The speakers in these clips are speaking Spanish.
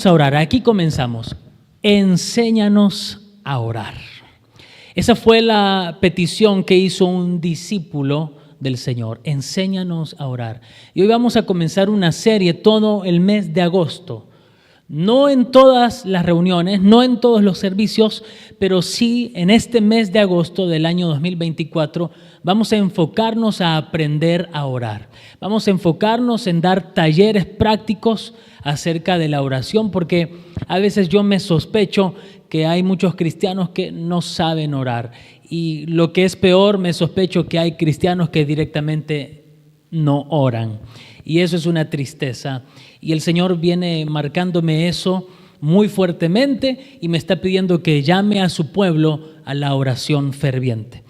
a orar. Aquí comenzamos. Enséñanos a orar. Esa fue la petición que hizo un discípulo del Señor. Enséñanos a orar. Y hoy vamos a comenzar una serie todo el mes de agosto. No en todas las reuniones, no en todos los servicios, pero sí en este mes de agosto del año 2024 vamos a enfocarnos a aprender a orar. Vamos a enfocarnos en dar talleres prácticos acerca de la oración, porque a veces yo me sospecho que hay muchos cristianos que no saben orar. Y lo que es peor, me sospecho que hay cristianos que directamente no oran. Y eso es una tristeza. Y el Señor viene marcándome eso muy fuertemente y me está pidiendo que llame a su pueblo a la oración ferviente.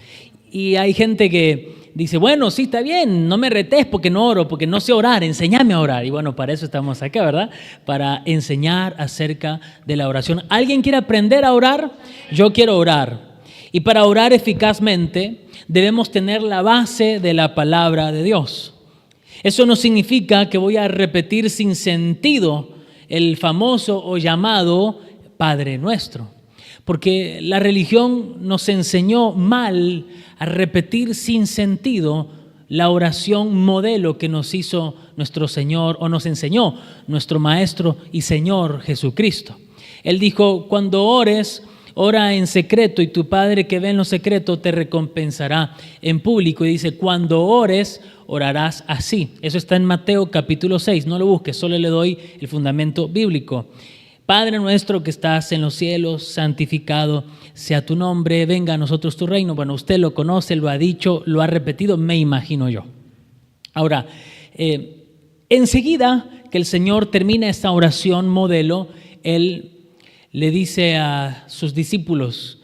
Y hay gente que dice, bueno, sí, está bien, no me retes porque no oro, porque no sé orar, enséñame a orar. Y bueno, para eso estamos acá, ¿verdad? Para enseñar acerca de la oración. ¿Alguien quiere aprender a orar? Yo quiero orar. Y para orar eficazmente debemos tener la base de la palabra de Dios. Eso no significa que voy a repetir sin sentido el famoso o llamado Padre Nuestro, porque la religión nos enseñó mal a repetir sin sentido la oración modelo que nos hizo nuestro Señor o nos enseñó nuestro Maestro y Señor Jesucristo. Él dijo, cuando ores, ora en secreto y tu Padre que ve en lo secreto te recompensará en público. Y dice, cuando ores, orarás así. Eso está en Mateo capítulo 6, no lo busques, solo le doy el fundamento bíblico. Padre nuestro que estás en los cielos, santificado sea tu nombre, venga a nosotros tu reino. Bueno, usted lo conoce, lo ha dicho, lo ha repetido, me imagino yo. Ahora, enseguida que el Señor termina esta oración modelo, Él le dice a sus discípulos,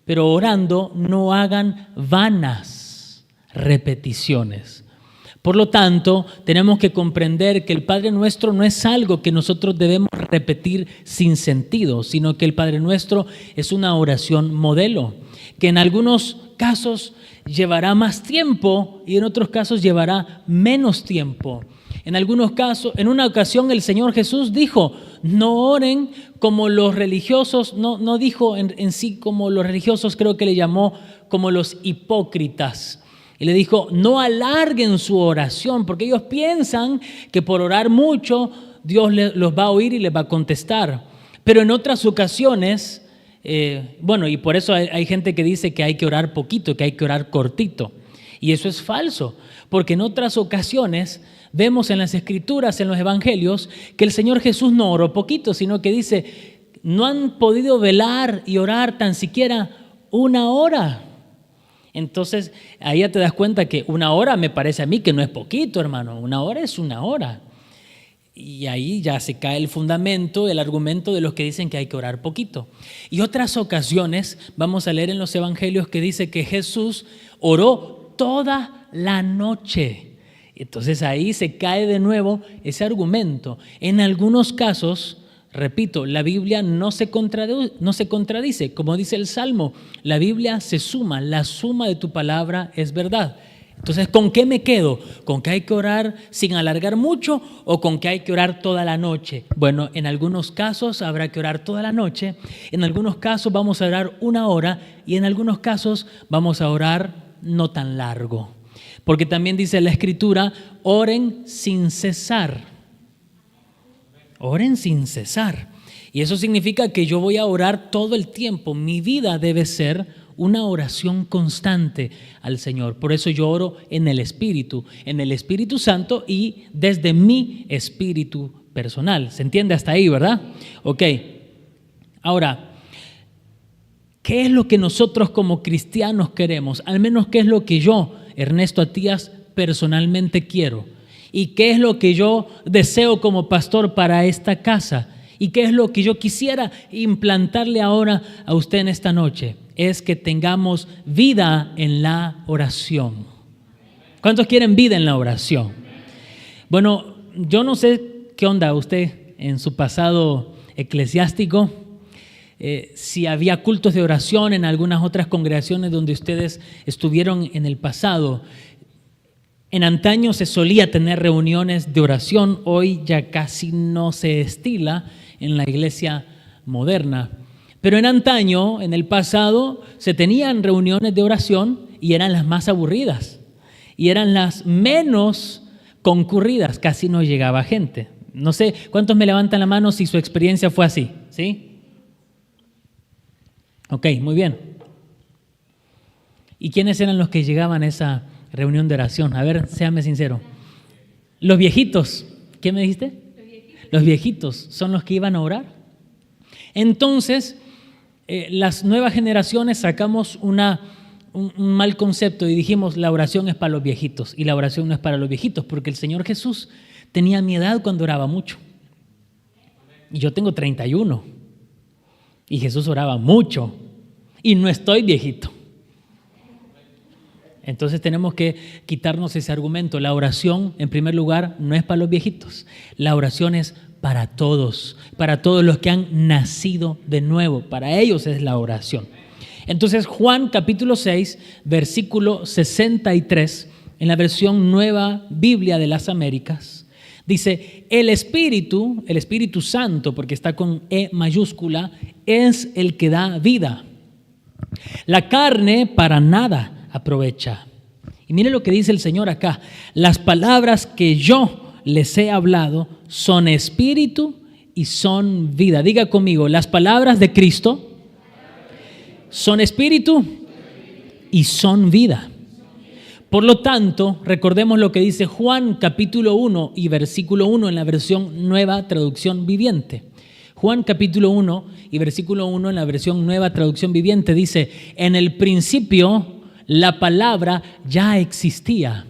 pero orando no hagan vanas repeticiones. Por lo tanto, tenemos que comprender que el Padre Nuestro no es algo que nosotros debemos repetir sin sentido, sino que el Padre Nuestro es una oración modelo, que en algunos casos llevará más tiempo y en otros casos llevará menos tiempo. En algunos casos, en una ocasión el Señor Jesús dijo, no oren como los religiosos, no dijo en sí como los religiosos, creo que le llamó como los hipócritas. Y le dijo, no alarguen su oración, porque ellos piensan que por orar mucho Dios los va a oír y les va a contestar. Pero en otras ocasiones, y por eso hay gente que dice que hay que orar poquito, que hay que orar cortito. Y eso es falso, porque en otras ocasiones vemos en las Escrituras, en los Evangelios, que el Señor Jesús no oró poquito, sino que dice, no han podido velar y orar tan siquiera una hora. Entonces, ahí ya te das cuenta que una hora me parece a mí que no es poquito, hermano. Una hora es una hora. Y ahí ya se cae el fundamento, el argumento de los que dicen que hay que orar poquito. Y otras ocasiones, vamos a leer en los Evangelios que dice que Jesús oró toda la noche. Entonces ahí se cae de nuevo ese argumento. En algunos casos, repito, la Biblia no se contradice, como dice el Salmo, la Biblia se suma, la suma de tu palabra es verdad. Entonces, ¿con qué me quedo? ¿Con que hay que orar sin alargar mucho o con que hay que orar toda la noche? Bueno, en algunos casos habrá que orar toda la noche, en algunos casos vamos a orar una hora y en algunos casos vamos a orar no tan largo. Porque también dice la Escritura, oren sin cesar. Oren sin cesar. Y eso significa que yo voy a orar todo el tiempo. Mi vida debe ser una oración constante al Señor. Por eso yo oro en el Espíritu Santo y desde mi espíritu personal. ¿Se entiende hasta ahí, verdad? Ok. Ahora, ¿qué es lo que nosotros como cristianos queremos? Al menos, ¿qué es lo que yo, Ernesto Atías, personalmente quiero? ¿Y qué es lo que yo deseo como pastor para esta casa? ¿Y qué es lo que yo quisiera implantarle ahora a usted en esta noche? Es que tengamos vida en la oración. ¿Cuántos quieren vida en la oración? Bueno, yo no sé qué onda usted en su pasado eclesiástico, si había cultos de oración en algunas otras congregaciones donde ustedes estuvieron en el pasado. En antaño se solía tener reuniones de oración, hoy ya casi no se estila en la iglesia moderna. Pero en antaño, en el pasado, se tenían reuniones de oración y eran las más aburridas y eran las menos concurridas, casi no llegaba gente. No sé, ¿cuántos me levantan la mano si su experiencia fue así? ¿Sí? Ok, muy bien. ¿Y quiénes eran los que llegaban a esa reunión de oración? A ver, séame sincero. Los viejitos. ¿Qué me dijiste? Los viejitos son los que iban a orar. Entonces, las nuevas generaciones sacamos un mal concepto y dijimos la oración es para los viejitos y la oración no es para los viejitos porque el Señor Jesús tenía mi edad cuando oraba mucho. Y yo tengo 31 y Jesús oraba mucho y no estoy viejito. Entonces tenemos que quitarnos ese argumento. La oración, en primer lugar, no es para los viejitos. La oración es para todos los que han nacido de nuevo. Para ellos es la oración. Entonces Juan capítulo 6, versículo 63, en la versión Nueva Biblia de las Américas, dice, el Espíritu Santo, porque está con E mayúscula, es el que da vida. La carne para nada aprovecha. Y mire lo que dice el Señor acá. Las palabras que yo les he hablado son espíritu y son vida. Diga conmigo, las palabras de Cristo son espíritu y son vida. Por lo tanto, recordemos lo que dice Juan capítulo 1 y versículo 1 en la versión Nueva Traducción Viviente. Juan capítulo 1 y versículo 1 en la versión Nueva Traducción Viviente dice, en el principio la palabra ya existía.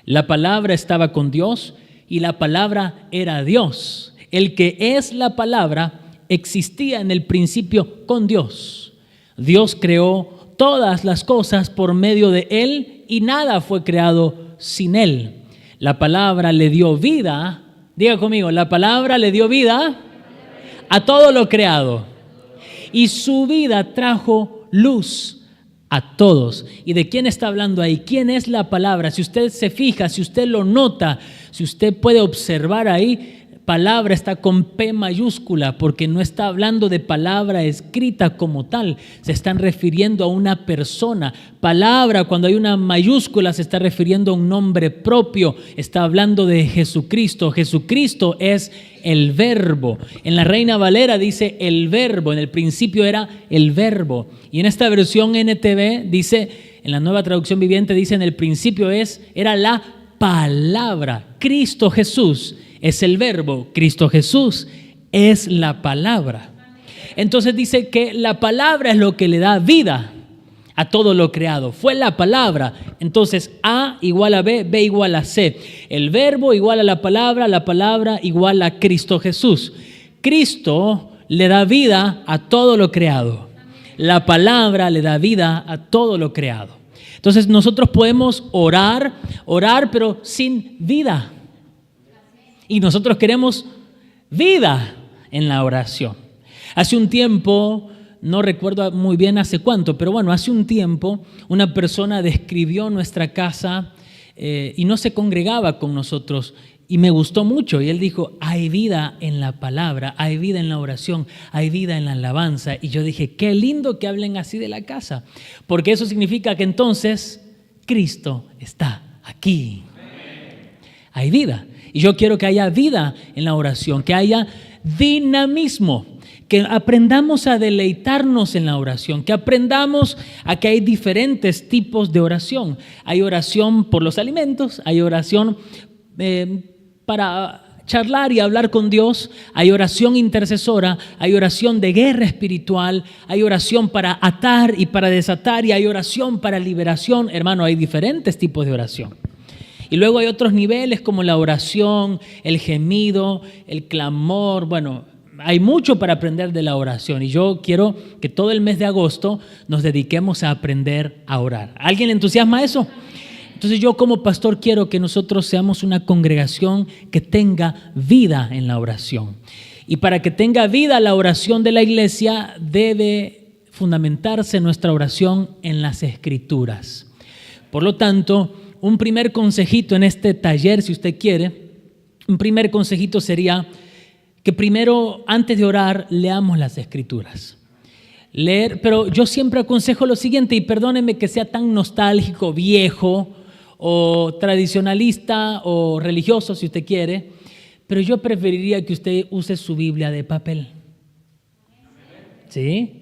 La palabra estaba con Dios y la palabra era Dios. El que es la palabra existía en el principio con Dios. Dios creó todas las cosas por medio de Él y nada fue creado sin Él. La palabra le dio vida, diga conmigo, la palabra le dio vida a todo lo creado y su vida trajo luz a todos. ¿Y de quién está hablando ahí? ¿Quién es la palabra? Si usted se fija, si usted lo nota, si usted puede observar ahí, palabra está con P mayúscula porque no está hablando de palabra escrita como tal, se están refiriendo a una persona. Palabra, cuando hay una mayúscula, se está refiriendo a un nombre propio, está hablando de Jesucristo. Jesucristo es el verbo. En la Reina Valera dice el verbo, en el principio era el verbo. Y en esta versión NTV dice, en la Nueva Traducción Viviente dice, en el principio era la palabra. Cristo Jesús es el verbo, Cristo Jesús es la palabra. Entonces dice que la palabra es lo que le da vida a todo lo creado. Fue la palabra. Entonces A igual a B, B igual a C. El verbo igual a la palabra igual a Cristo Jesús. Cristo le da vida a todo lo creado. La palabra le da vida a todo lo creado. Entonces nosotros podemos orar, pero sin vida. Y nosotros queremos vida en la oración. Hace un tiempo, no recuerdo muy bien hace cuánto, pero bueno, hace un tiempo una persona describió nuestra casa y no se congregaba con nosotros y me gustó mucho. Y él dijo, hay vida en la palabra, hay vida en la oración, hay vida en la alabanza. Y yo dije, qué lindo que hablen así de la casa, porque eso significa que entonces Cristo está aquí. Hay vida. Y yo quiero que haya vida en la oración, que haya dinamismo, que aprendamos a deleitarnos en la oración, que aprendamos a que hay diferentes tipos de oración. Hay oración por los alimentos, hay oración para charlar y hablar con Dios, hay oración intercesora, hay oración de guerra espiritual, hay oración para atar y para desatar y hay oración para liberación. Hermano, hay diferentes tipos de oración. Y luego hay otros niveles como la oración, el gemido, el clamor. Bueno, hay mucho para aprender de la oración y yo quiero que todo el mes de agosto nos dediquemos a aprender a orar. ¿A alguien le entusiasma eso? Entonces yo como pastor quiero que nosotros seamos una congregación que tenga vida en la oración. Y para que tenga vida la oración de la iglesia debe fundamentarse nuestra oración en las Escrituras. Por lo tanto, un primer consejito en este taller, si usted quiere, un primer consejito sería que primero, antes de orar, leamos las Escrituras. Leer, pero yo siempre aconsejo lo siguiente, y perdónenme que sea tan nostálgico, viejo, o tradicionalista, o religioso, si usted quiere, pero yo preferiría que usted use su Biblia de papel. ¿Sí?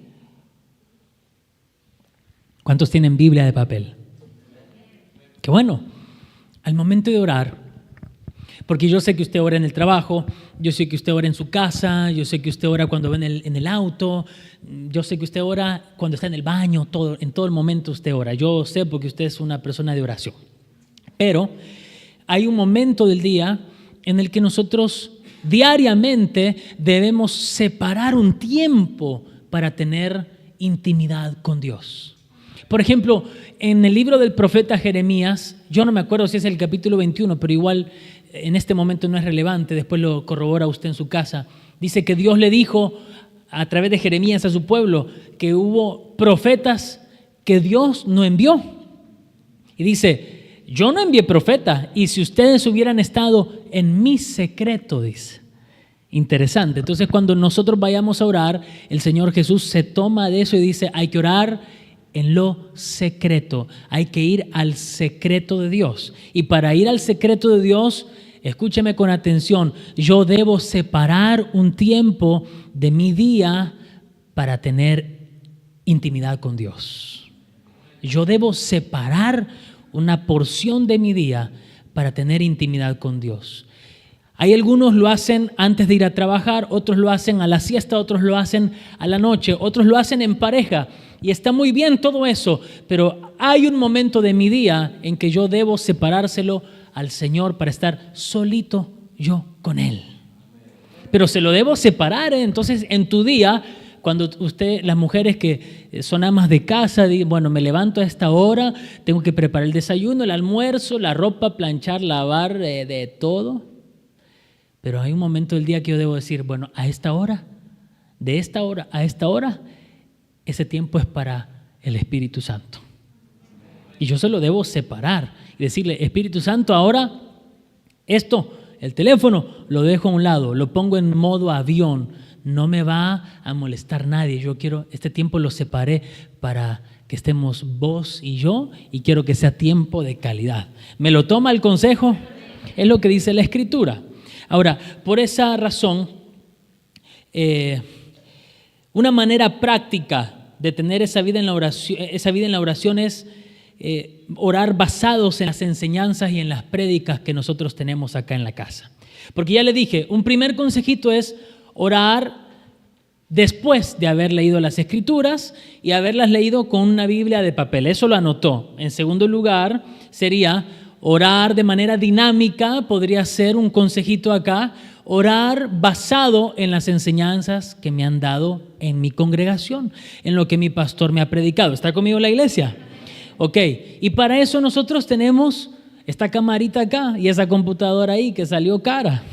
¿Cuántos tienen Biblia de papel? Qué bueno. Al momento de orar, porque yo sé que usted ora en el trabajo, yo sé que usted ora en su casa, yo sé que usted ora cuando va en el auto, yo sé que usted ora cuando está en el baño, en todo el momento usted ora. Yo sé porque usted es una persona de oración. Pero hay un momento del día en el que nosotros diariamente debemos separar un tiempo para tener intimidad con Dios. Por ejemplo, en el libro del profeta Jeremías, yo no me acuerdo si es el capítulo 21, pero igual en este momento no es relevante, después lo corrobora usted en su casa. Dice que Dios le dijo a través de Jeremías a su pueblo que hubo profetas que Dios no envió. Y dice, yo no envié profeta, y si ustedes hubieran estado en mi secreto, dice. Interesante. Entonces, cuando nosotros vayamos a orar, el Señor Jesús se toma de eso y dice, hay que orar en lo secreto, hay que ir al secreto de Dios. Y para ir al secreto de Dios, escúcheme con atención, yo debo separar un tiempo de mi día para tener intimidad con Dios. Yo debo separar una porción de mi día para tener intimidad con Dios. Hay algunos lo hacen antes de ir a trabajar, otros lo hacen a la siesta, otros lo hacen a la noche, otros lo hacen en pareja. Y está muy bien todo eso, pero hay un momento de mi día en que yo debo separárselo al Señor para estar solito yo con Él. Pero se lo debo separar, ¿eh? Entonces, en tu día, cuando usted, las mujeres que son amas de casa, bueno, me levanto a esta hora, tengo que preparar el desayuno, el almuerzo, la ropa, planchar, lavar, de todo. Pero hay un momento del día que yo debo decir, bueno, a esta hora, de esta hora a esta hora, ese tiempo es para el Espíritu Santo. Y yo se lo debo separar y decirle, Espíritu Santo, ahora esto, el teléfono, lo dejo a un lado, lo pongo en modo avión, no me va a molestar nadie. Yo quiero, este tiempo lo separé para que estemos vos y yo, y quiero que sea tiempo de calidad. ¿Me lo toma el consejo? Es lo que dice la Escritura. Ahora, por esa razón, una manera práctica de tener esa vida en la oración es orar basados en las enseñanzas y en las prédicas que nosotros tenemos acá en la casa. Porque ya le dije, un primer consejito es orar después de haber leído las Escrituras y haberlas leído con una Biblia de papel. Eso lo anotó. En segundo lugar, sería orar de manera dinámica, podría ser un consejito acá, orar basado en las enseñanzas que me han dado en mi congregación, en lo que mi pastor me ha predicado. ¿Está conmigo en la iglesia? Ok, y para eso nosotros tenemos esta camarita acá y esa computadora ahí que salió cara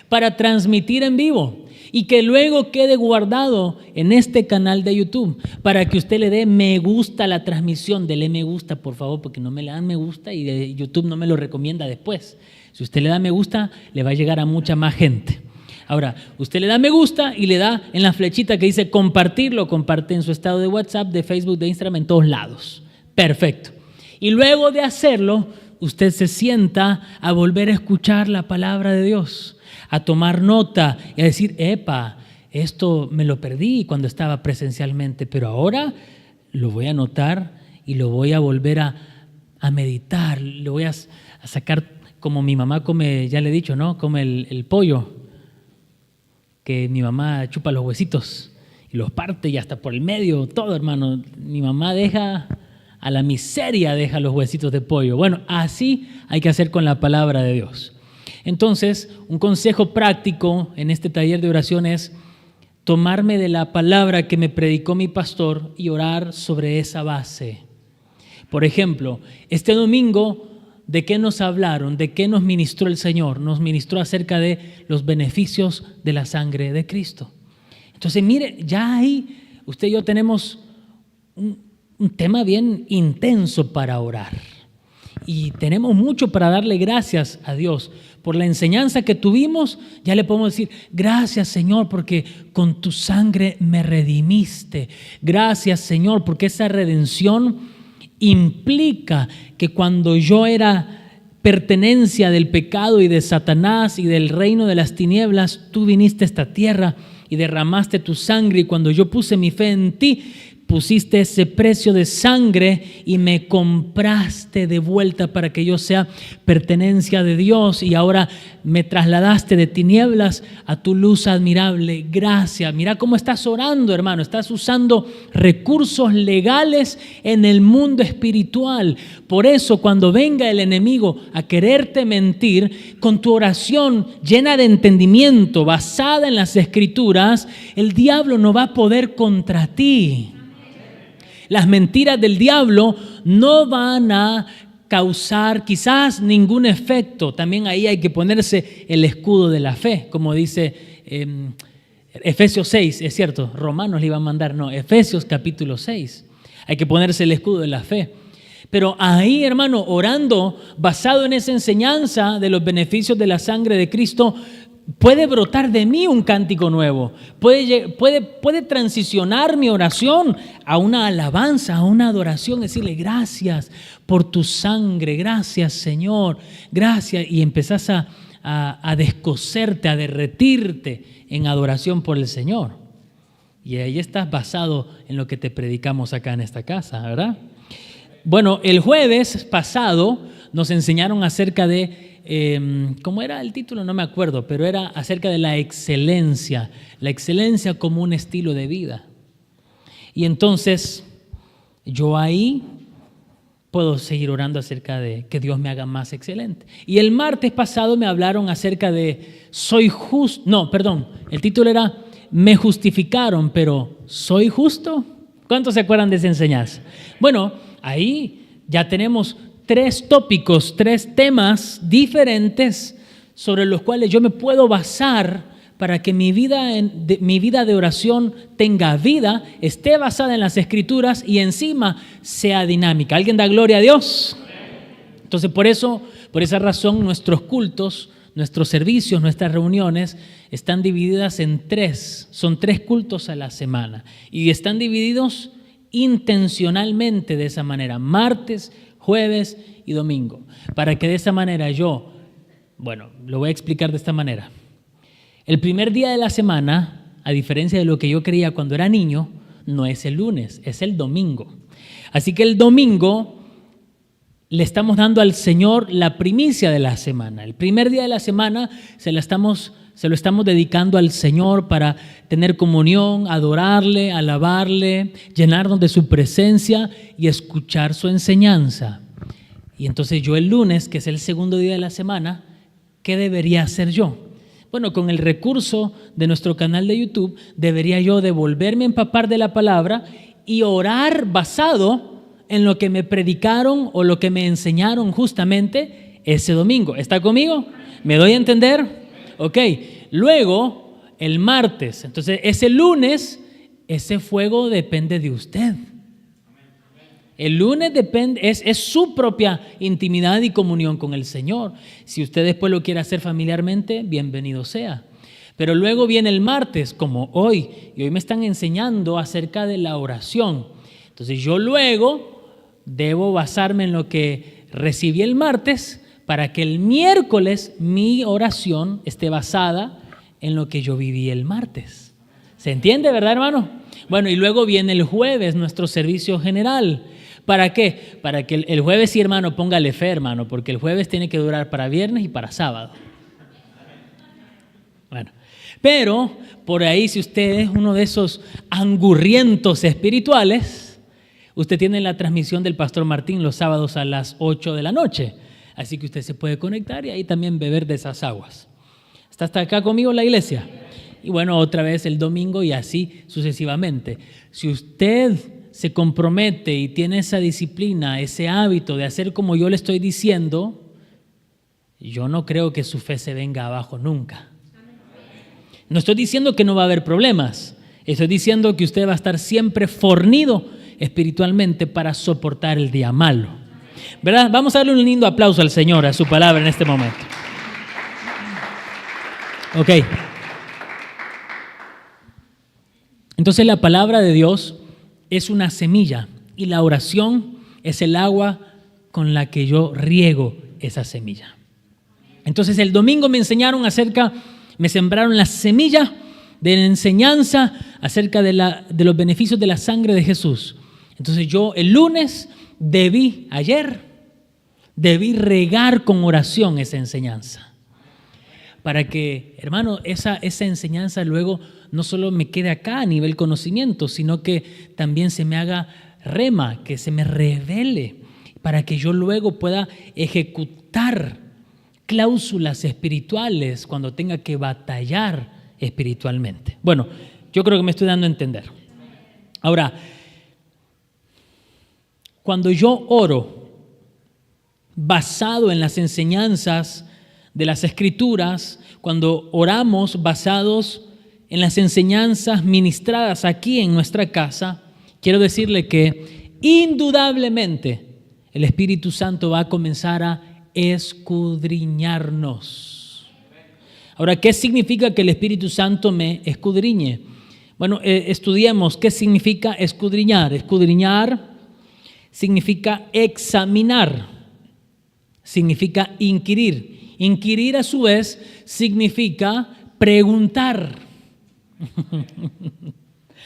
para transmitir en vivo y que luego quede guardado en este canal de YouTube para que usted le dé me gusta a la transmisión. Dele me gusta, por favor, porque no me le dan me gusta y YouTube no me lo recomienda después. Si usted le da me gusta, le va a llegar a mucha más gente. Ahora, usted le da me gusta y le da en la flechita que dice compartirlo, comparte en su estado de WhatsApp, de Facebook, de Instagram, en todos lados. Perfecto. Y luego de hacerlo, usted se sienta a volver a escuchar la palabra de Dios, a tomar nota y a decir, epa, esto me lo perdí cuando estaba presencialmente, pero ahora lo voy a anotar y lo voy a volver a meditar, lo voy a sacar como mi mamá come, ya le he dicho, ¿no? Come el pollo, que mi mamá chupa los huesitos y los parte y hasta por el medio, todo, hermano. Mi mamá deja, a la miseria deja los huesitos de pollo. Bueno, así hay que hacer con la palabra de Dios. Entonces, un consejo práctico en este taller de oración es tomarme de la palabra que me predicó mi pastor y orar sobre esa base. Por ejemplo, este domingo, ¿de qué nos hablaron? ¿De qué nos ministró el Señor? Nos ministró acerca de los beneficios de la sangre de Cristo. Entonces, mire, ya ahí usted y yo tenemos un tema bien intenso para orar. y tenemos mucho para darle gracias a Dios. Por la enseñanza que tuvimos, ya le podemos decir, gracias Señor, porque con tu sangre me redimiste. Gracias Señor, porque esa redención implica que cuando yo era pertenencia del pecado y de Satanás y del reino de las tinieblas, tú viniste a esta tierra y derramaste tu sangre, y cuando yo puse mi fe en ti, pusiste ese precio de sangre y me compraste de vuelta para que yo sea pertenencia de Dios, y ahora me trasladaste de tinieblas a tu luz admirable. Gracias. Mira cómo estás orando, hermano. Estás usando recursos legales en el mundo espiritual. Por eso, cuando venga el enemigo a quererte mentir, con tu oración llena de entendimiento, basada en las Escrituras, el diablo no va a poder contra ti. Las mentiras del diablo no van a causar quizás ningún efecto. También ahí hay que ponerse el escudo de la fe, como dice Efesios 6, es cierto, Romanos le iba a mandar, no, Efesios capítulo 6. Hay que ponerse el escudo de la fe. Pero ahí, hermano, orando, basado en esa enseñanza de los beneficios de la sangre de Cristo, puede brotar de mí un cántico nuevo, puede transicionar mi oración a una alabanza, a una adoración, decirle gracias por tu sangre, gracias Señor, gracias, y empezás a descoserte, a derretirte en adoración por el Señor. Y ahí estás basado en lo que te predicamos acá en esta casa, ¿verdad? Bueno, el jueves pasado nos enseñaron acerca de ¿cómo era el título? No me acuerdo, pero era acerca de la excelencia como un estilo de vida. Y entonces yo ahí puedo seguir orando acerca de que Dios me haga más excelente. Y el martes pasado me hablaron acerca de el título era me justificaron, pero ¿soy justo? ¿Cuántos se acuerdan de esa enseñanza? Bueno, ahí ya tenemos 3 tópicos, 3 temas diferentes sobre los cuales yo me puedo basar para que mi vida de oración tenga vida, esté basada en las Escrituras y encima sea dinámica. ¿Alguien da gloria a Dios? Entonces, por esa razón, nuestros cultos, nuestros servicios, nuestras reuniones están divididas en 3. Son 3 cultos a la semana y están divididos intencionalmente de esa manera: martes, jueves y domingo, para que de esa manera lo voy a explicar de esta manera. El primer día de la semana, a diferencia de lo que yo creía cuando era niño, no es el lunes, es el domingo. Así que el domingo le estamos dando al Señor la primicia de la semana. El primer día de la semana se lo estamos dedicando al Señor para tener comunión, adorarle, alabarle, llenarnos de su presencia y escuchar su enseñanza. Y entonces yo el lunes, que es el segundo día de la semana, ¿qué debería hacer yo? Bueno, con el recurso de nuestro canal de YouTube, debería yo de volverme a empapar de la palabra y orar basado en lo que me predicaron o lo que me enseñaron justamente ese domingo. ¿Está conmigo? ¿Me doy a entender? Ok, luego el martes, entonces ese lunes, ese fuego depende de usted. El lunes es su propia intimidad y comunión con el Señor. Si usted después lo quiere hacer familiarmente, bienvenido sea. Pero luego viene el martes, como hoy, y hoy me están enseñando acerca de la oración. Entonces yo luego debo basarme en lo que recibí el martes para que el miércoles mi oración esté basada en lo que yo viví el martes. ¿Se entiende, verdad, hermano? Bueno, y luego viene el jueves, nuestro servicio general. ¿Para qué? Para que el jueves, sí, hermano, póngale fe, hermano, porque el jueves tiene que durar para viernes y para sábado. Bueno, pero por ahí, si usted es uno de esos angurrientos espirituales, usted tiene la transmisión del Pastor Martín los sábados a las 8 de la noche. Así que usted se puede conectar y ahí también beber de esas aguas. ¿Está hasta acá conmigo la iglesia? Y bueno, otra vez el domingo y así sucesivamente. Si usted se compromete y tiene esa disciplina, ese hábito de hacer como yo le estoy diciendo, yo no creo que su fe se venga abajo nunca. No estoy diciendo que no va a haber problemas. Estoy diciendo que usted va a estar siempre fornido espiritualmente para soportar el día malo. ¿Verdad? Vamos a darle un lindo aplauso al Señor, a su palabra en este momento. Ok. Entonces la palabra de Dios es una semilla y la oración es el agua con la que yo riego esa semilla. Entonces el domingo me sembraron la semilla de la enseñanza acerca de los beneficios de la sangre de Jesús. Entonces yo el lunes debí regar con oración esa enseñanza. Para que, hermano, esa enseñanza luego no solo me quede acá a nivel conocimiento, sino que también se me haga rema, que se me revele, para que yo luego pueda ejecutar cláusulas espirituales cuando tenga que batallar espiritualmente. Bueno, yo creo que me estoy dando a entender. Ahora, cuando yo oro basado en las enseñanzas de las Escrituras, cuando oramos basados en las enseñanzas ministradas aquí en nuestra casa, quiero decirle que indudablemente el Espíritu Santo va a comenzar a escudriñarnos. Ahora, ¿qué significa que el Espíritu Santo me escudriñe? Bueno, estudiemos qué significa escudriñar. Escudriñar significa examinar, significa inquirir. Inquirir a su vez significa preguntar.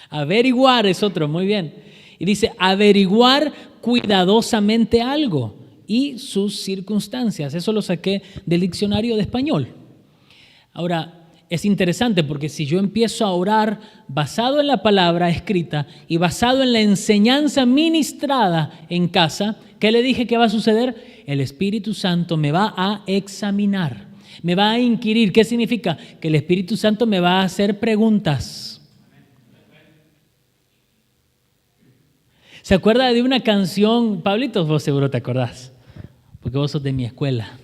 Averiguar es otro, muy bien. Y dice averiguar cuidadosamente algo y sus circunstancias. Eso lo saqué del diccionario de español. Ahora, es interesante porque si yo empiezo a orar basado en la palabra escrita y basado en la enseñanza ministrada en casa, ¿qué le dije que va a suceder? El Espíritu Santo me va a examinar, me va a inquirir. ¿Qué significa? Que el Espíritu Santo me va a hacer preguntas. ¿Se acuerda de una canción? Pablito, vos seguro te acordás, porque vos sos de mi escuela.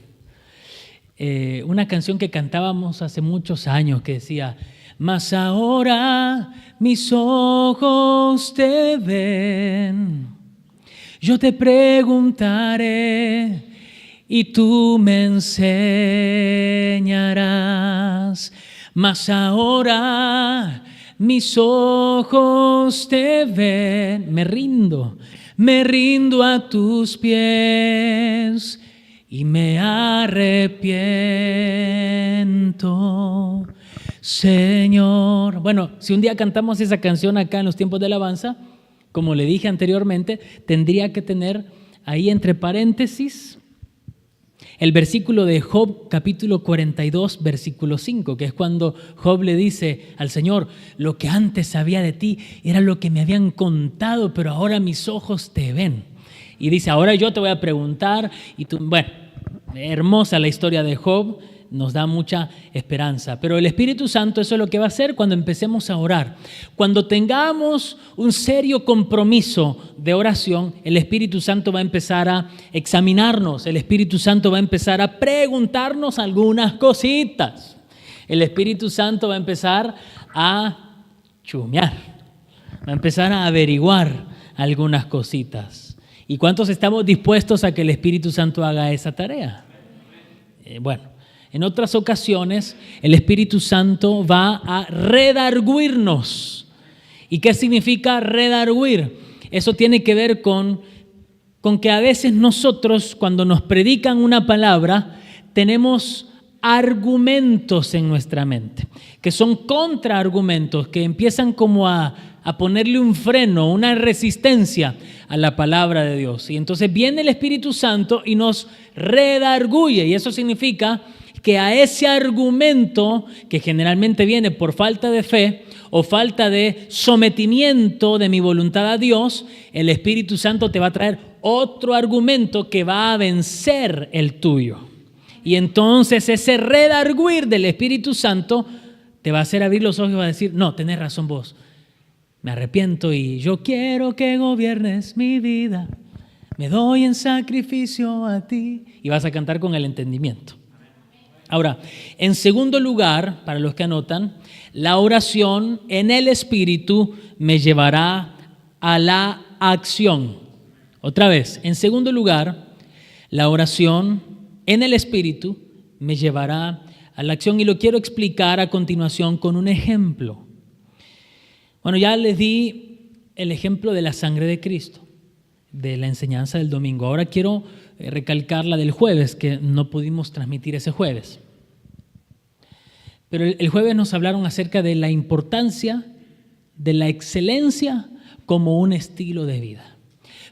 Una canción que cantábamos hace muchos años que decía: mas ahora mis ojos te ven, yo te preguntaré y tú me enseñarás. Mas ahora mis ojos te ven, me rindo a tus pies y me arrepiento, Señor. Bueno, si un día cantamos esa canción acá en los tiempos de alabanza, como le dije anteriormente, tendría que tener ahí entre paréntesis el versículo de Job, capítulo 42, versículo 5, que es cuando Job le dice al Señor: lo que antes sabía de ti era lo que me habían contado, pero ahora mis ojos te ven. Y dice: ahora yo te voy a preguntar, y tú, bueno, hermosa la historia de Job, nos da mucha esperanza. Pero el Espíritu Santo, eso es lo que va a hacer cuando empecemos a orar. Cuando tengamos un serio compromiso de oración, el Espíritu Santo va a empezar a examinarnos, el Espíritu Santo va a empezar a preguntarnos algunas cositas. El Espíritu Santo va a empezar a chumear, va a empezar a averiguar algunas cositas. ¿Y cuántos estamos dispuestos a que el Espíritu Santo haga esa tarea? Bueno, en otras ocasiones el Espíritu Santo va a redarguirnos. ¿Y qué significa redarguir? Eso tiene que ver con que a veces nosotros, cuando nos predican una palabra, tenemos argumentos en nuestra mente, que son contraargumentos, que empiezan como a ponerle un freno, una resistencia a la palabra de Dios. Y entonces viene el Espíritu Santo y nos redarguye, y eso significa que a ese argumento, que generalmente viene por falta de fe o falta de sometimiento de mi voluntad a Dios, el Espíritu Santo te va a traer otro argumento que va a vencer el tuyo. Y entonces ese redarguir del Espíritu Santo te va a hacer abrir los ojos y va a decir: no, tenés razón vos, me arrepiento y yo quiero que gobiernes mi vida, me doy en sacrificio a ti. Y vas a cantar con el entendimiento. Ahora, en segundo lugar, para los que anotan, la oración en el Espíritu me llevará a la acción. Otra vez, en segundo lugar, la oración en el Espíritu me llevará a la acción, y lo quiero explicar a continuación con un ejemplo. Bueno, ya les di el ejemplo de la sangre de Cristo, de la enseñanza del domingo. Ahora quiero recalcar la del jueves, que no pudimos transmitir ese jueves. Pero el jueves nos hablaron acerca de la importancia de la excelencia como un estilo de vida.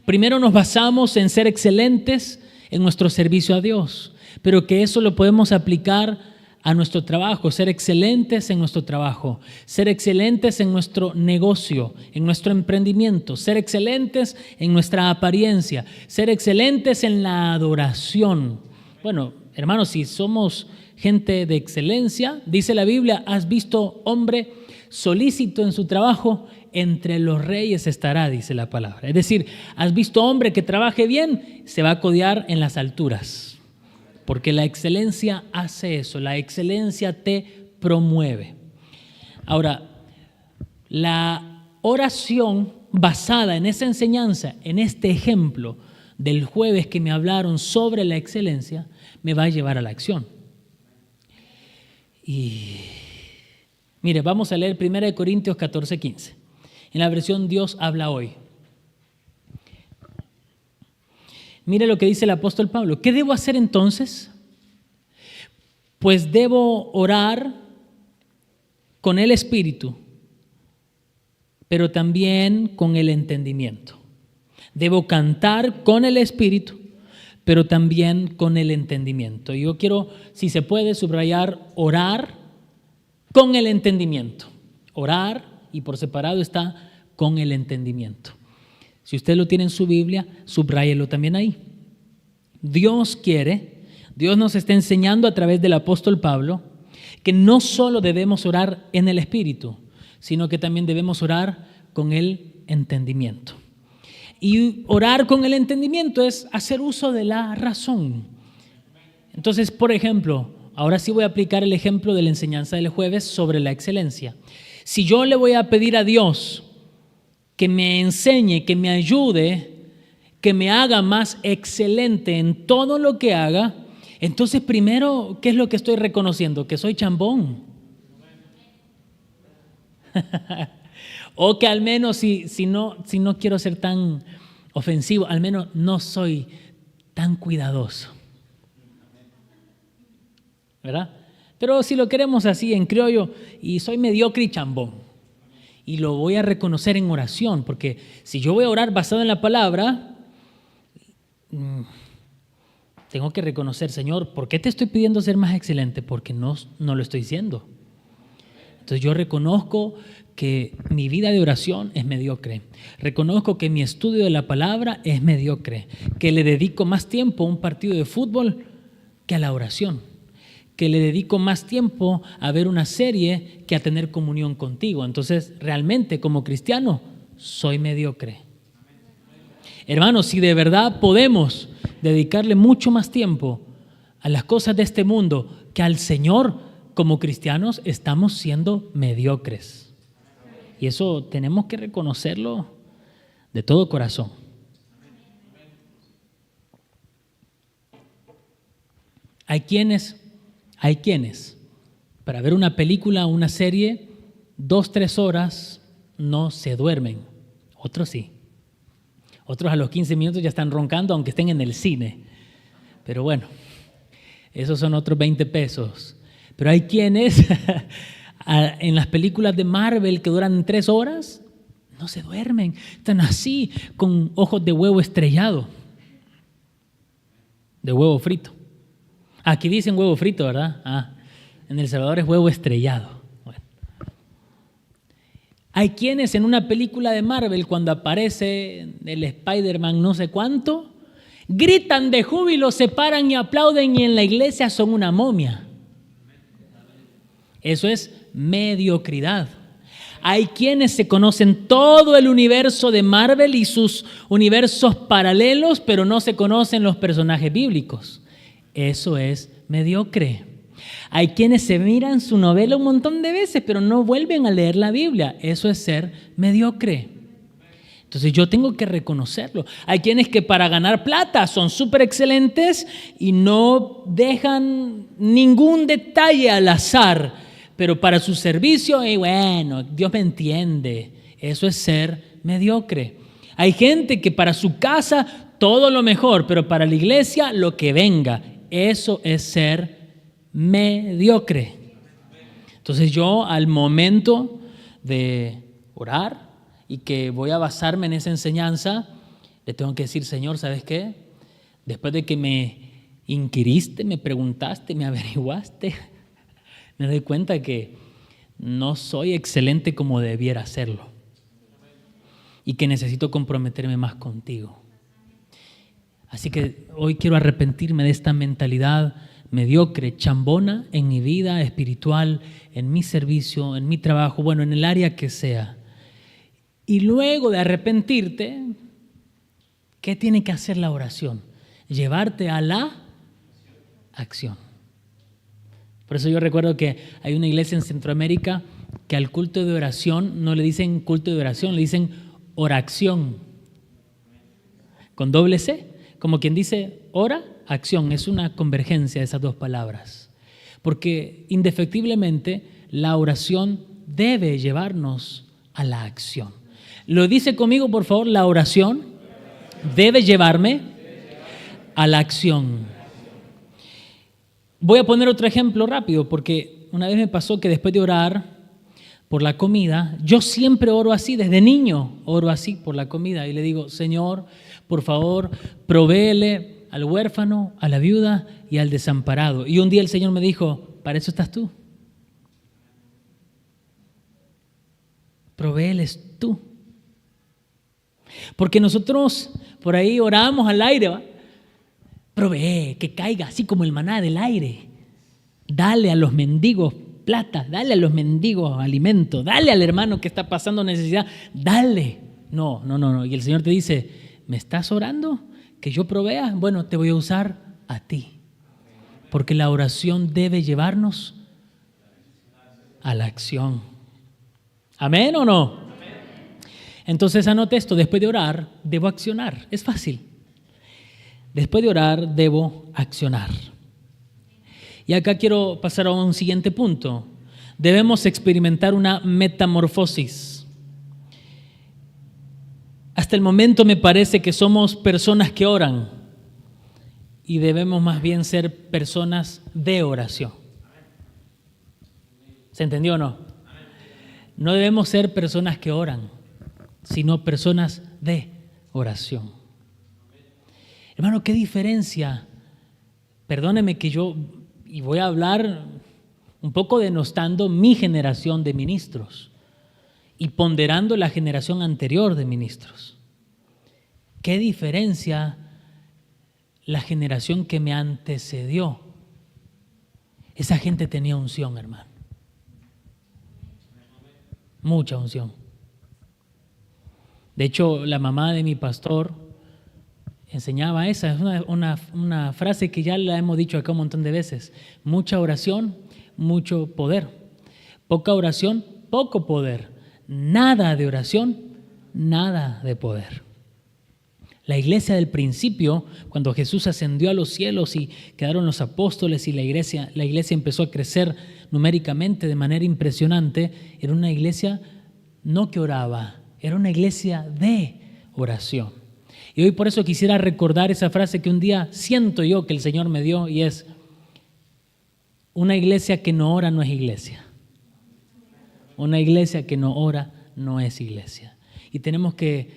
Primero nos basamos en ser excelentes en nuestro servicio a Dios, pero que eso lo podemos aplicar a nuestro trabajo, ser excelentes en nuestro trabajo, ser excelentes en nuestro negocio, en nuestro emprendimiento, ser excelentes en nuestra apariencia, ser excelentes en la adoración. Bueno, hermanos, si somos gente de excelencia, dice la Biblia, has visto hombre solícito en su trabajo, entre los reyes estará, dice la palabra. Es decir, has visto hombre que trabaje bien, se va a codear en las alturas. Porque la excelencia hace eso, la excelencia te promueve. Ahora, la oración basada en esa enseñanza, en este ejemplo del jueves que me hablaron sobre la excelencia, me va a llevar a la acción. Y mire, vamos a leer 1 Corintios 14:15. En la versión Dios habla hoy. Mire lo que dice el apóstol Pablo. ¿Qué debo hacer entonces? Pues debo orar con el Espíritu, pero también con el entendimiento. Debo cantar con el Espíritu, pero también con el entendimiento. Yo quiero, si se puede, subrayar orar con el entendimiento. Orar, y por separado está con el entendimiento. Si usted lo tiene en su Biblia, subráyelo también ahí. Dios nos está enseñando a través del apóstol Pablo que no solo debemos orar en el Espíritu, sino que también debemos orar con el entendimiento. Y orar con el entendimiento es hacer uso de la razón. Entonces, por ejemplo, ahora sí voy a aplicar el ejemplo de la enseñanza del jueves sobre la excelencia. Si yo le voy a pedir a Dios que me enseñe, que me ayude, que me haga más excelente en todo lo que haga, entonces primero, ¿qué es lo que estoy reconociendo? Que soy chambón. O que al menos, si no quiero ser tan ofensivo, al menos no soy tan cuidadoso. ¿Verdad? Pero si lo queremos así en criollo, y soy mediocre y chambón. Y lo voy a reconocer en oración, porque si yo voy a orar basado en la palabra, tengo que reconocer, Señor, ¿por qué te estoy pidiendo ser más excelente? Porque no lo estoy siendo. Entonces yo reconozco que mi vida de oración es mediocre. Reconozco que mi estudio de la palabra es mediocre. Que le dedico más tiempo a un partido de fútbol que a la oración. Que le dedico más tiempo a ver una serie que a tener comunión contigo. Entonces, realmente, como cristiano, soy mediocre. Hermanos, si de verdad podemos dedicarle mucho más tiempo a las cosas de este mundo que al Señor, como cristianos, estamos siendo mediocres. Y eso tenemos que reconocerlo de todo corazón. Hay quienes, para ver una película o una serie, 2-3 horas no se duermen. Otros sí. Otros a los 15 minutos ya están roncando, aunque estén en el cine. Pero bueno, esos son otros 20 pesos. Pero hay quienes, en las películas de Marvel que duran 3 horas, no se duermen. Están así, con ojos de huevo estrellado. De huevo frito. Aquí dicen huevo frito, ¿verdad? En El Salvador es huevo estrellado. Bueno. Hay quienes en una película de Marvel, cuando aparece el Spider-Man no sé cuánto, gritan de júbilo, se paran y aplauden y en la iglesia son una momia. Eso es mediocridad. Hay quienes se conocen todo el universo de Marvel y sus universos paralelos, pero no se conocen los personajes bíblicos. Eso es mediocre. Hay quienes se miran su novela un montón de veces, pero no vuelven a leer la Biblia. Eso es ser mediocre. Entonces yo tengo que reconocerlo. Hay quienes que para ganar plata son súper excelentes y no dejan ningún detalle al azar, pero para su servicio, bueno, Dios me entiende. Eso es ser mediocre. Hay gente que para su casa todo lo mejor, pero para la iglesia lo que venga. Eso es ser mediocre. Entonces yo al momento de orar y que voy a basarme en esa enseñanza, le tengo que decir, Señor, ¿sabes qué? Después de que me inquiriste, me preguntaste, me averiguaste, me doy cuenta que no soy excelente como debiera serlo y que necesito comprometerme más contigo. Así que hoy quiero arrepentirme de esta mentalidad mediocre, chambona en mi vida espiritual, en mi servicio, en mi trabajo, bueno, en el área que sea. Y luego de arrepentirte, ¿qué tiene que hacer la oración? Llevarte a la acción. Por eso yo recuerdo que hay una iglesia en Centroamérica que al culto de oración no le dicen culto de oración, le dicen oración. Con doble C, como quien dice ora, acción. Es una convergencia de esas dos palabras. Porque indefectiblemente la oración debe llevarnos a la acción. Lo dice conmigo, por favor, la oración debe llevarme a la acción. Voy a poner otro ejemplo rápido, porque una vez me pasó que después de orar por la comida, yo siempre oro así, desde niño oro así por la comida y le digo, Señor, por favor, provéele al huérfano, a la viuda y al desamparado. Y un día el Señor me dijo, para eso estás tú. Provéeles tú. Porque nosotros por ahí oramos al aire, ¿va? Provee, que caiga así como el maná del aire. Dale a los mendigos plata, dale a los mendigos alimento, dale al hermano que está pasando necesidad, dale. No. Y el Señor te dice, ¿me estás orando? ¿Que yo provea? Bueno, te voy a usar a ti. Porque la oración debe llevarnos a la acción. ¿Amén o no? Entonces anote esto, después de orar, debo accionar. Es fácil. Después de orar, debo accionar. Y acá quiero pasar a un siguiente punto. Debemos experimentar una metamorfosis. Hasta el momento me parece que somos personas que oran y debemos más bien ser personas de oración. ¿Se entendió o no? No debemos ser personas que oran, sino personas de oración. Hermano, ¿qué diferencia? Perdóneme que yo, y voy a hablar un poco denostando mi generación de ministros y ponderando la generación anterior de ministros. ¿Qué diferencia la generación que me antecedió? Esa gente tenía unción, hermano. Mucha unción. De hecho, la mamá de mi pastor enseñaba esa. Es una frase que ya la hemos dicho acá un montón de veces. Mucha oración, mucho poder. Poca oración, poco poder. Nada de oración, nada de poder. La iglesia del principio, cuando Jesús ascendió a los cielos y quedaron los apóstoles y la iglesia empezó a crecer numéricamente de manera impresionante, era una iglesia no que oraba, era una iglesia de oración. Y hoy por eso quisiera recordar esa frase que un día siento yo que el Señor me dio y es: una iglesia que no ora no es iglesia. Una iglesia que no ora no es iglesia. Y tenemos que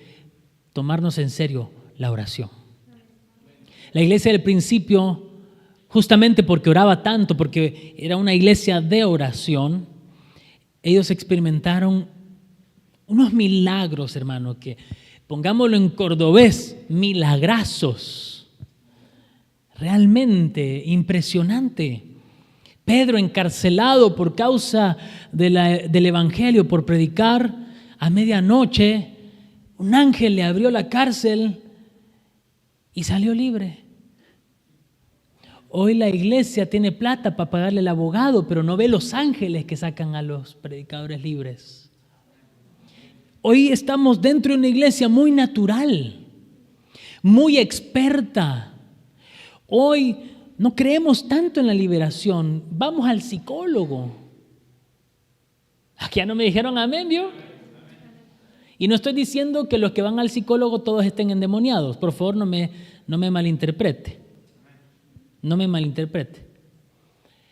tomarnos en serio la oración. La iglesia del principio, justamente porque oraba tanto, porque era una iglesia de oración, ellos experimentaron unos milagros, hermano, que pongámoslo en cordobés, milagrazos. Realmente impresionante. Pedro encarcelado por causa del evangelio, por predicar a medianoche, un ángel le abrió la cárcel y salió libre. Hoy la iglesia tiene plata para pagarle al abogado, pero no ve los ángeles que sacan a los predicadores libres. Hoy estamos dentro de una iglesia muy natural, muy experta. Hoy no creemos tanto en la liberación, vamos al psicólogo. Aquí ya no me dijeron amén, ¿vio? Y no estoy diciendo que los que van al psicólogo todos estén endemoniados. Por favor, no me malinterprete. No me malinterprete.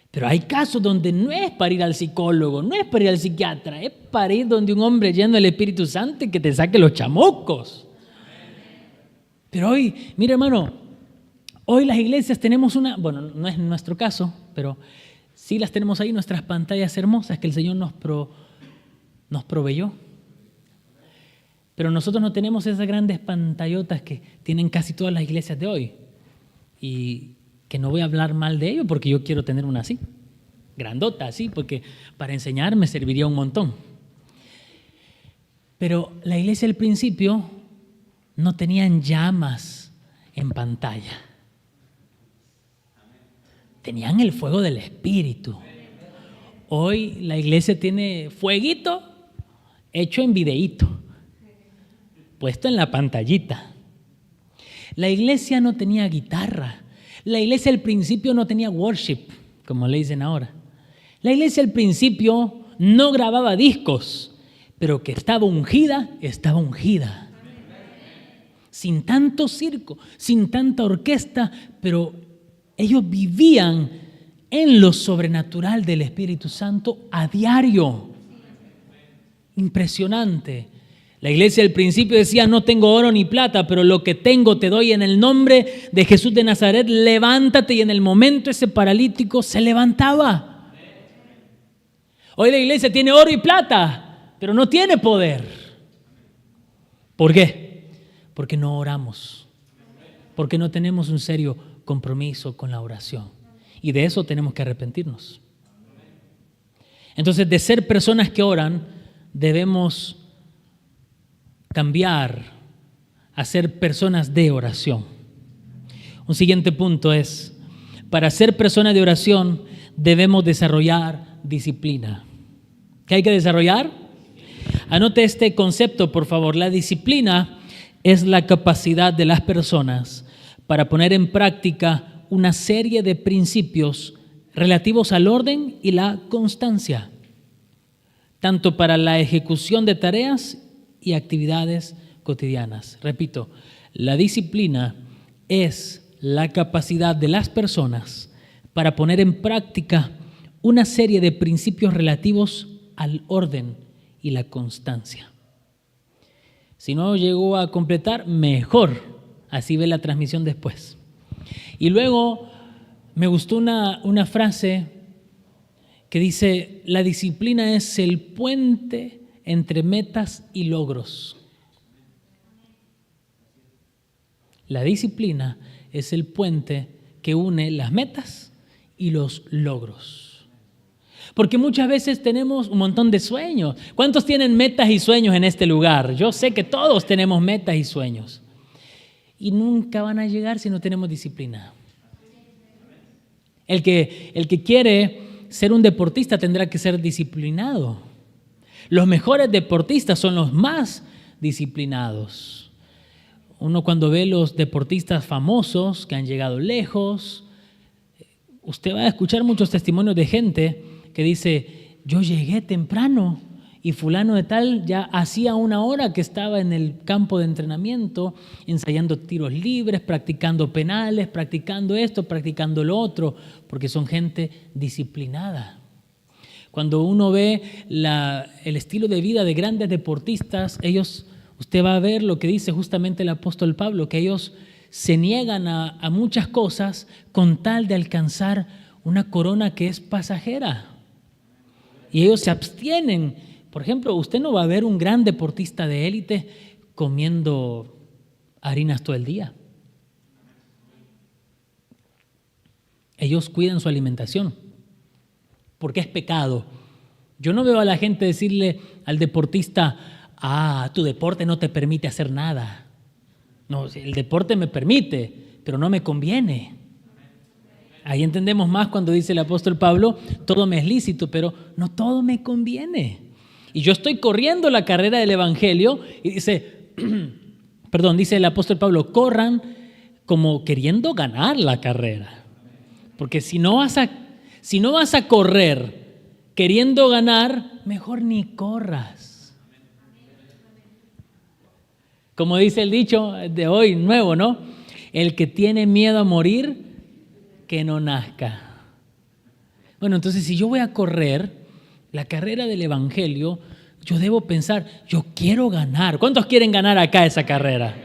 Pero hay casos donde no es para ir al psicólogo, no es para ir al psiquiatra, es para ir donde un hombre lleno del Espíritu Santo y que te saque los chamucos. Pero hoy, mira hermano, hoy las iglesias tenemos bueno, no es nuestro caso, pero sí las tenemos ahí, nuestras pantallas hermosas que el Señor nos proveyó. Pero nosotros no tenemos esas grandes pantallotas que tienen casi todas las iglesias de hoy. Y que no voy a hablar mal de ello porque yo quiero tener una así, grandota así, porque para enseñar me serviría un montón. Pero la iglesia al principio no tenían llamas en pantalla. Tenían el fuego del Espíritu. Hoy la iglesia tiene fueguito hecho en videíto, puesto en la pantallita. La iglesia no tenía guitarra. La iglesia al principio no tenía worship, como le dicen ahora. La iglesia al principio no grababa discos, pero que estaba ungida, estaba ungida. Sin tanto circo, sin tanta orquesta, pero ellos vivían en lo sobrenatural del Espíritu Santo a diario. Impresionante. La iglesia al principio decía, no tengo oro ni plata, pero lo que tengo te doy en el nombre de Jesús de Nazaret, levántate. Y en el momento ese paralítico se levantaba. Hoy la iglesia tiene oro y plata, pero no tiene poder. ¿Por qué? Porque no oramos, porque no tenemos un serio compromiso con la oración. Y de eso tenemos que arrepentirnos. Entonces, de ser personas que oran, debemos cambiar a ser personas de oración. Un siguiente punto es, para ser personas de oración debemos desarrollar disciplina. ¿Qué hay que desarrollar? Anote este concepto, por favor. La disciplina es la capacidad de las personas para poner en práctica una serie de principios relativos al orden y la constancia, tanto para la ejecución de tareas y actividades cotidianas. Repito, la disciplina es la capacidad de las personas para poner en práctica una serie de principios relativos al orden y la constancia. Si no llegó a completar, mejor, así ve la transmisión después. Y luego me gustó una frase que dice, la disciplina es el puente entre metas y logros. La disciplina es el puente que une las metas y los logros. Porque muchas veces tenemos un montón de sueños. ¿Cuántos tienen metas y sueños en este lugar? Yo sé que todos tenemos metas y sueños. Y nunca van a llegar si no tenemos disciplina. El que quiere ser un deportista tendrá que ser disciplinado. Los mejores deportistas son los más disciplinados. Uno cuando ve los deportistas famosos que han llegado lejos, usted va a escuchar muchos testimonios de gente que dice, yo llegué temprano y fulano de tal ya hacía 1 hora que estaba en el campo de entrenamiento, ensayando tiros libres, practicando penales, practicando esto, practicando lo otro, porque son gente disciplinada. Cuando uno ve el estilo de vida de grandes deportistas, usted va a ver lo que dice justamente el apóstol Pablo, que ellos se niegan a muchas cosas con tal de alcanzar una corona que es pasajera. Y ellos se abstienen. Por ejemplo, usted no va a ver un gran deportista de élite comiendo harinas todo el día. Ellos cuidan su alimentación, porque es pecado. Yo no veo a la gente decirle al deportista, tu deporte no te permite hacer nada. No, el deporte me permite, pero no me conviene. Ahí entendemos más cuando dice el apóstol Pablo, todo me es lícito, pero no todo me conviene. Y yo estoy corriendo la carrera del Evangelio y dice, dice el apóstol Pablo, corran como queriendo ganar la carrera. Porque si no vas a correr queriendo ganar, mejor ni corras. Como dice el dicho de hoy, nuevo, ¿no? El que tiene miedo a morir, que no nazca. Bueno, entonces si yo voy a correr la carrera del Evangelio, yo debo pensar, yo quiero ganar. ¿Cuántos quieren ganar acá esa carrera?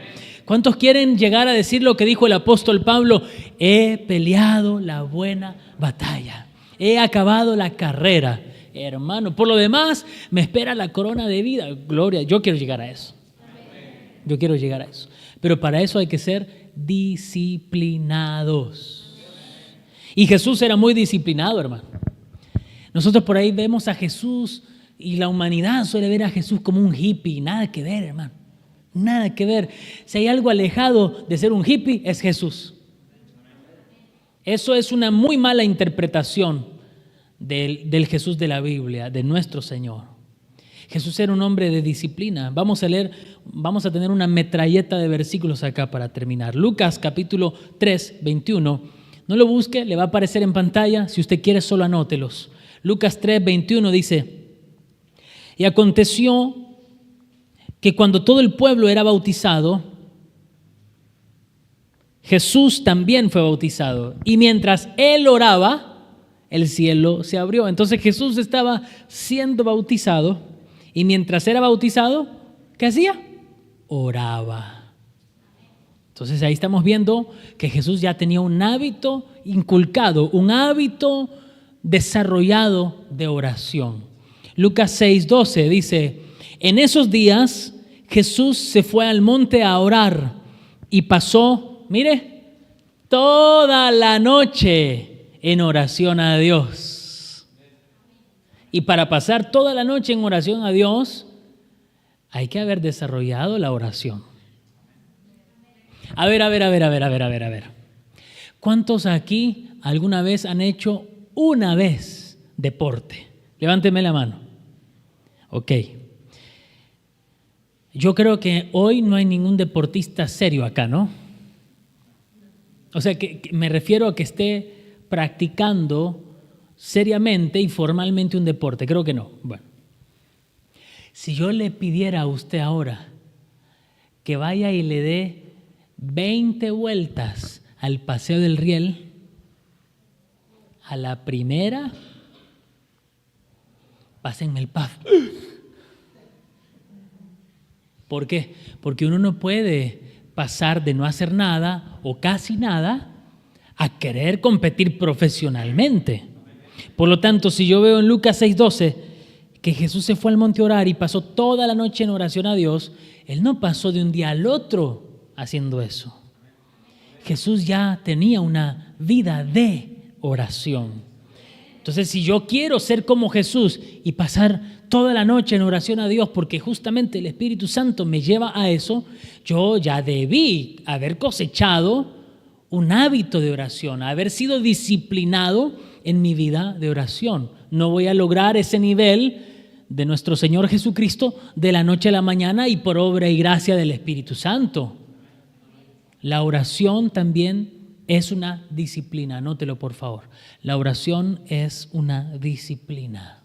¿Cuántos quieren llegar a decir lo que dijo el apóstol Pablo? He peleado la buena batalla. He acabado la carrera. Hermano, por lo demás, me espera la corona de vida. Gloria, yo quiero llegar a eso. Yo quiero llegar a eso. Pero para eso hay que ser disciplinados. Y Jesús era muy disciplinado, hermano. Nosotros por ahí vemos a Jesús y la humanidad suele ver a Jesús como un hippie. Nada que ver, hermano. Nada que ver. Si hay algo alejado de ser un hippie, es Jesús. Eso es una muy mala interpretación del Jesús de la Biblia, de nuestro Señor. Jesús era un hombre de disciplina. Vamos a tener una metralleta de versículos acá para terminar. Lucas capítulo 3, 21. No lo busque, le va a aparecer en pantalla. Si usted quiere, solo anótelos. Lucas 3, 21 dice, y aconteció que cuando todo el pueblo era bautizado, Jesús también fue bautizado. Y mientras él oraba, el cielo se abrió. Entonces Jesús estaba siendo bautizado y mientras era bautizado, ¿qué hacía? Oraba. Entonces ahí estamos viendo que Jesús ya tenía un hábito inculcado, un hábito desarrollado de oración. Lucas 6:12 dice, en esos días Jesús se fue al monte a orar y pasó, mire, toda la noche en oración a Dios. Y para pasar toda la noche en oración a Dios, hay que haber desarrollado la oración. A ver. ¿Cuántos aquí alguna vez han hecho una vez deporte? Levánteme la mano. Ok. Yo creo que hoy no hay ningún deportista serio acá, ¿no? O sea, que me refiero a que esté practicando seriamente y formalmente un deporte. Creo que no. Bueno, si yo le pidiera a usted ahora que vaya y le dé 20 vueltas al Paseo del Riel, a la primera, pásenme el puff. ¿Por qué? Porque uno no puede pasar de no hacer nada o casi nada a querer competir profesionalmente. Por lo tanto, si yo veo en Lucas 6:12 que Jesús se fue al monte a orar y pasó toda la noche en oración a Dios, Él no pasó de un día al otro haciendo eso. Jesús ya tenía una vida de oración. Entonces, si yo quiero ser como Jesús y pasar toda la noche en oración a Dios, porque justamente el Espíritu Santo me lleva a eso, yo ya debí haber cosechado un hábito de oración, haber sido disciplinado en mi vida de oración. No voy a lograr ese nivel de nuestro Señor Jesucristo de la noche a la mañana y por obra y gracia del Espíritu Santo. La oración también es una disciplina, anótelo por favor. La oración es una disciplina.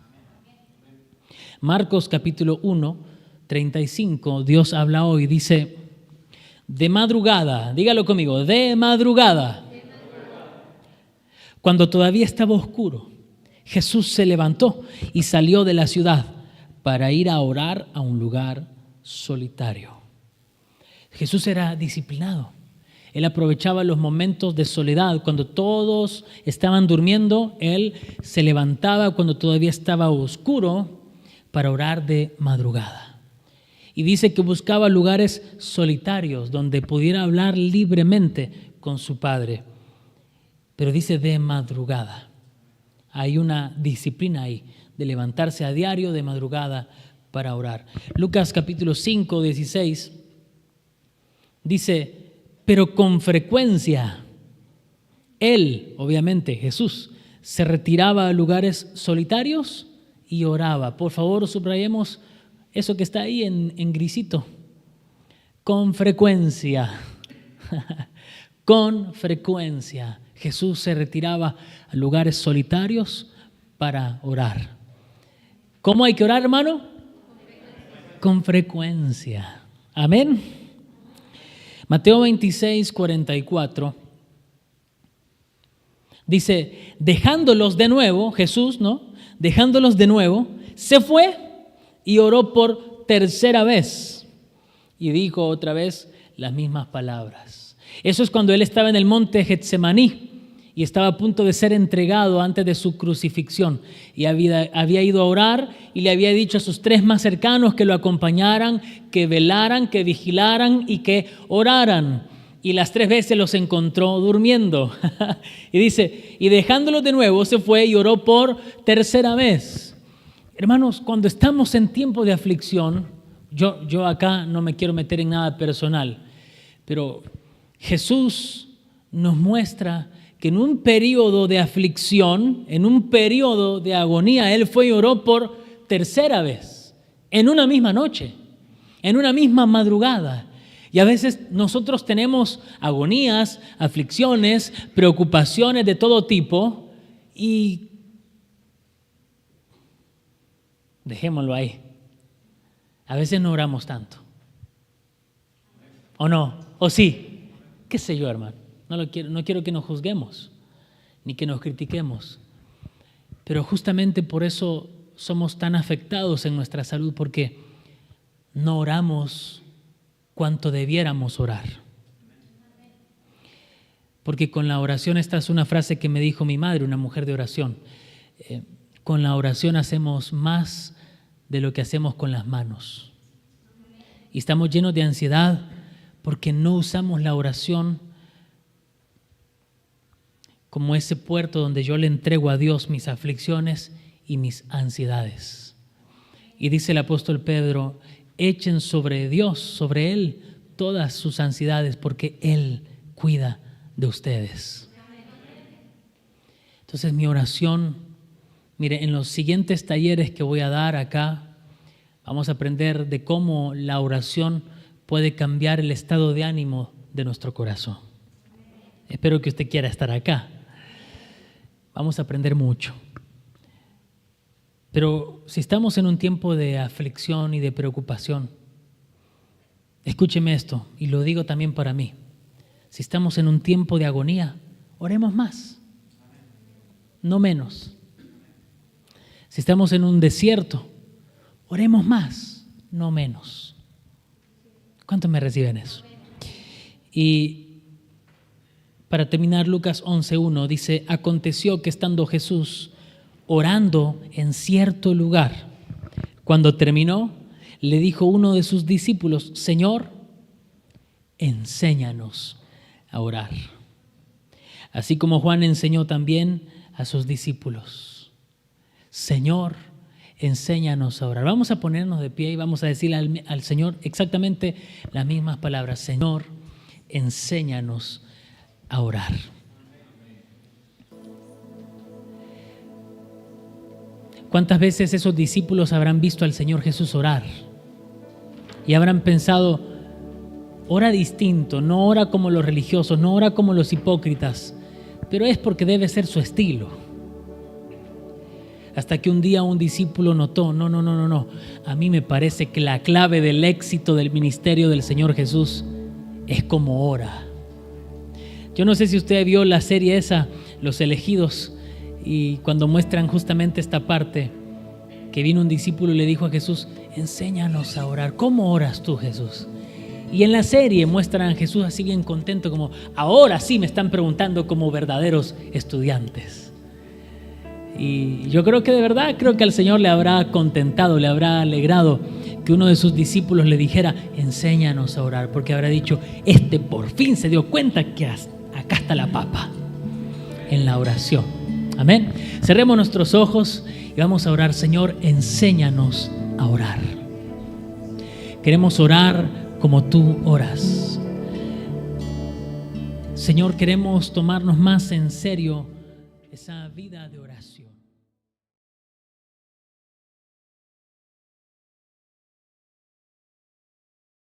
Marcos capítulo 1, 35, Dios habla hoy, dice, de madrugada, dígalo conmigo, de madrugada. Cuando todavía estaba oscuro, Jesús se levantó y salió de la ciudad para ir a orar a un lugar solitario. Jesús era disciplinado. Él aprovechaba los momentos de soledad. Cuando todos estaban durmiendo, Él se levantaba cuando todavía estaba oscuro para orar de madrugada. Y dice que buscaba lugares solitarios donde pudiera hablar libremente con su Padre. Pero dice de madrugada. Hay una disciplina ahí de levantarse a diario de madrugada para orar. Lucas capítulo 5, 16 dice, pero con frecuencia Él, obviamente Jesús, se retiraba a lugares solitarios y oraba. Por favor, subrayemos eso que está ahí en grisito. Con frecuencia. Con frecuencia. Jesús se retiraba a lugares solitarios para orar. ¿Cómo hay que orar, hermano? Con frecuencia. Amén. Mateo 26, 44. Dice, dejándolos de nuevo, Jesús, ¿no? Dejándolos de nuevo, se fue y oró por tercera vez. Y dijo otra vez las mismas palabras. Eso es cuando él estaba en el monte Getsemaní y estaba a punto de ser entregado antes de su crucifixión. Y había ido a orar y le había dicho a sus 3 más cercanos que lo acompañaran, que velaran, que vigilaran y que oraran. Y las 3 veces los encontró durmiendo. Y dice, y dejándolos de nuevo se fue y oró por tercera vez. Hermanos, cuando estamos en tiempo de aflicción, yo acá no me quiero meter en nada personal, pero Jesús nos muestra que en un periodo de aflicción, en un periodo de agonía, Él fue y oró por tercera vez, en una misma noche, en una misma madrugada. Y a veces nosotros tenemos agonías, aflicciones, preocupaciones de todo tipo y dejémoslo ahí. A veces no oramos tanto. ¿O no? ¿O sí? ¿Qué sé yo, hermano? No quiero que nos juzguemos, ni que nos critiquemos. Pero justamente por eso somos tan afectados en nuestra salud, porque no oramos cuanto debiéramos orar. Porque con la oración, esta es una frase que me dijo mi madre, una mujer de oración, con la oración hacemos más de lo que hacemos con las manos. Y estamos llenos de ansiedad porque no usamos la oración como ese puerto donde yo le entrego a Dios mis aflicciones y mis ansiedades. Y dice el apóstol Pedro, echen sobre Dios, sobre Él, todas sus ansiedades, porque Él cuida de ustedes. Entonces mi oración, mire, en los siguientes talleres que voy a dar acá, vamos a aprender de cómo la oración puede cambiar el estado de ánimo de nuestro corazón. Espero que usted quiera estar acá. Vamos a aprender mucho. Pero si estamos en un tiempo de aflicción y de preocupación, escúcheme esto, y lo digo también para mí. Si estamos en un tiempo de agonía, oremos más, no menos. Si estamos en un desierto, oremos más, no menos. ¿Cuántos me reciben eso? Y para terminar, Lucas 11:1 dice, aconteció que estando Jesús orando en cierto lugar, cuando terminó, le dijo uno de sus discípulos, Señor, enséñanos a orar. Así como Juan enseñó también a sus discípulos. Señor, enséñanos a orar. Vamos a ponernos de pie y vamos a decirle al Señor exactamente las mismas palabras. Señor, enséñanos a orar. ¿Cuántas veces esos discípulos habrán visto al Señor Jesús orar? Y habrán pensado, ora distinto, no ora como los religiosos, no ora como los hipócritas, pero es porque debe ser su estilo. Hasta que un día un discípulo notó, no, a mí me parece que la clave del éxito del ministerio del Señor Jesús es como ora. Yo no sé si usted vio la serie esa, Los Elegidos, y cuando muestran justamente esta parte, que vino un discípulo y le dijo a Jesús, enséñanos a orar. ¿Cómo oras tú, Jesús? Y en la serie muestran a Jesús así bien contento, como ahora sí me están preguntando como verdaderos estudiantes. Y yo creo que de verdad, creo que al Señor le habrá contentado, le habrá alegrado que uno de sus discípulos le dijera, enséñanos a orar, porque habrá dicho, este por fin se dio cuenta que acá está la papa, en la oración. Amén. Cerremos nuestros ojos y vamos a orar. Señor, enséñanos a orar. Queremos orar como tú oras. Señor, queremos tomarnos más en serio esa vida de oración.